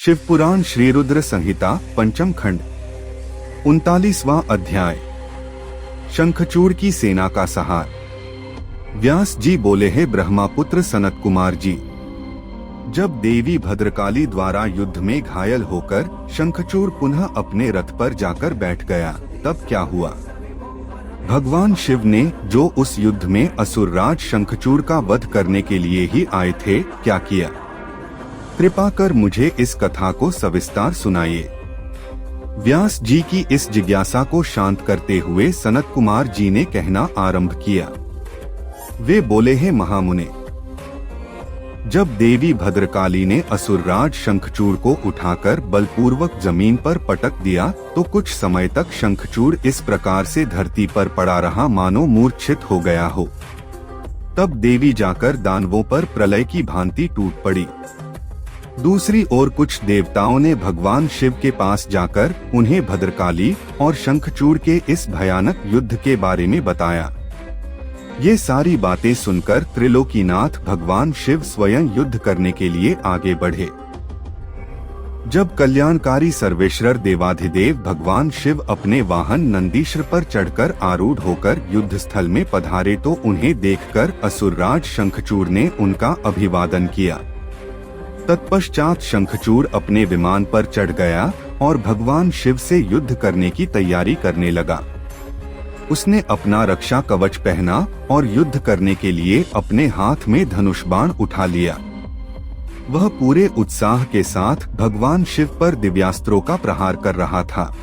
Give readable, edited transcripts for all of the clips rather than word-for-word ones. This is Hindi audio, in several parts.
शिवपुराण श्री रुद्र संहिता पंचम खंड 39वां अध्याय। शंखचूड़ की सेना का सहार। व्यास जी बोले, हे ब्रह्मापुत्र सनत कुमार जी, जब देवी भद्रकाली द्वारा युद्ध में घायल होकर शंखचूड़ पुनः अपने रथ पर जाकर बैठ गया, तब क्या हुआ? भगवान शिव ने जो उस युद्ध में असुरराज शंखचूड़ का वध करने के लिए ही आए थे, क्या किया? कृपा कर मुझे इस कथा को सविस्तार सुनाइए। व्यास जी की इस जिज्ञासा को शांत करते हुए सनत कुमार जी ने कहना आरंभ किया। वे बोले, हे महामुने, जब देवी भद्रकाली ने असुरराज शंखचूड़ को उठाकर बलपूर्वक जमीन पर पटक दिया तो कुछ समय तक शंखचूड़ इस प्रकार से धरती पर पड़ा रहा मानो मूर्छित हो गया हो। तब देवी जाकर दानवों पर प्रलय की भांति टूट पड़ी। दूसरी ओर कुछ देवताओं ने भगवान शिव के पास जाकर उन्हें भद्रकाली और शंखचूड़ के इस भयानक युद्ध के बारे में बताया। ये सारी बातें सुनकर त्रिलोकीनाथ भगवान शिव स्वयं युद्ध करने के लिए आगे बढ़े। जब कल्याणकारी सर्वेश्वर देवाधिदेव भगवान शिव अपने वाहन नंदीश्वर पर चढ़कर आरूढ़ होकर युद्ध स्थल में पधारे तो उन्हें देखकर असुरराज शंखचूड़ ने उनका अभिवादन किया। तत्पश्चात शंखचूड़ अपने विमान पर चढ़ गया और भगवान शिव से युद्ध करने की तैयारी करने लगा। उसने अपना रक्षा कवच पहना और युद्ध करने के लिए अपने हाथ में धनुष बाण उठा लिया। वह पूरे उत्साह के साथ भगवान शिव पर दिव्यास्त्रों का प्रहार कर रहा था।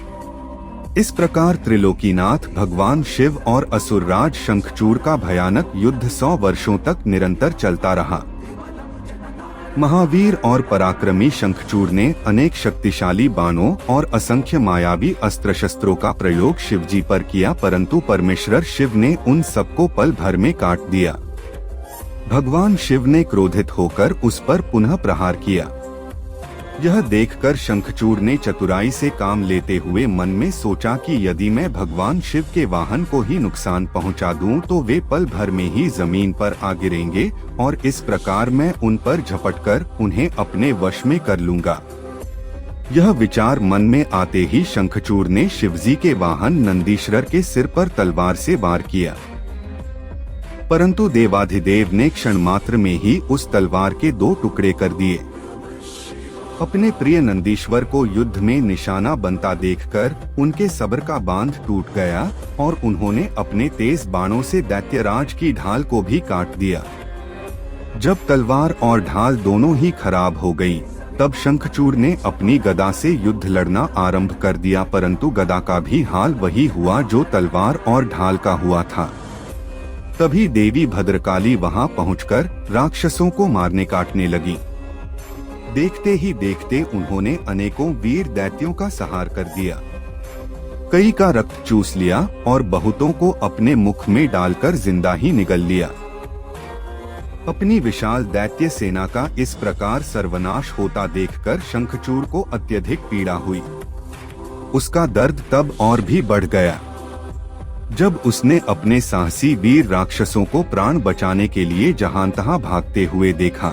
इस प्रकार त्रिलोकीनाथ भगवान शिव और असुरराज शंखचूड़ का भयानक युद्ध 100 वर्षों तक निरंतर चलता रहा। महावीर और पराक्रमी शंखचूड़ ने अनेक शक्तिशाली बाणों और असंख्य मायावी अस्त्र शस्त्रों का प्रयोग शिवजी पर किया, परंतु परमेश्वर शिव ने उन सबको पल भर में काट दिया। भगवान शिव ने क्रोधित होकर उस पर पुनः प्रहार किया। यह देखकर शंखचूड़ ने चतुराई से काम लेते हुए मन में सोचा कि यदि मैं भगवान शिव के वाहन को ही नुकसान पहुंचा दूं तो वे पल भर में ही जमीन पर आ गिरेंगे और इस प्रकार मैं उन पर झपटकर उन्हें अपने वश में कर लूंगा। यह विचार मन में आते ही शंखचूड़ ने शिवजी के वाहन नंदीश्वर के सिर पर तलवार से वार किया, परंतु देवाधिदेव ने क्षण मात्र में ही उस तलवार के 2 टुकड़े कर दिए। अपने प्रिय नंदीश्वर को युद्ध में निशाना बनता देखकर उनके सब्र का बांध टूट गया और उन्होंने अपने तेज बाणों से दैत्यराज की ढाल को भी काट दिया। जब तलवार और ढाल दोनों ही खराब हो गई, तब शंखचूड़ ने अपनी गदा से युद्ध लड़ना आरंभ कर दिया, परंतु गदा का भी हाल वही हुआ जो तलवार और ढाल का हुआ था। तभी देवी भद्रकाली वहां पहुंचकर राक्षसों को मारने काटने लगी। देखते ही देखते उन्होंने अनेकों वीर दैत्यों का संहार कर दिया। कई का रक्त चूस लिया और बहुतों को अपने मुख में डालकर जिंदा ही निगल लिया। अपनी विशाल दैत्य सेना का इस प्रकार सर्वनाश होता देखकर शंखचूड़ को अत्यधिक पीड़ा हुई। उसका दर्द तब और भी बढ़ गया जब उसने अपने साहसी वीर राक्षसों को प्राण बचाने के लिए जहां तहां भागते हुए देखा।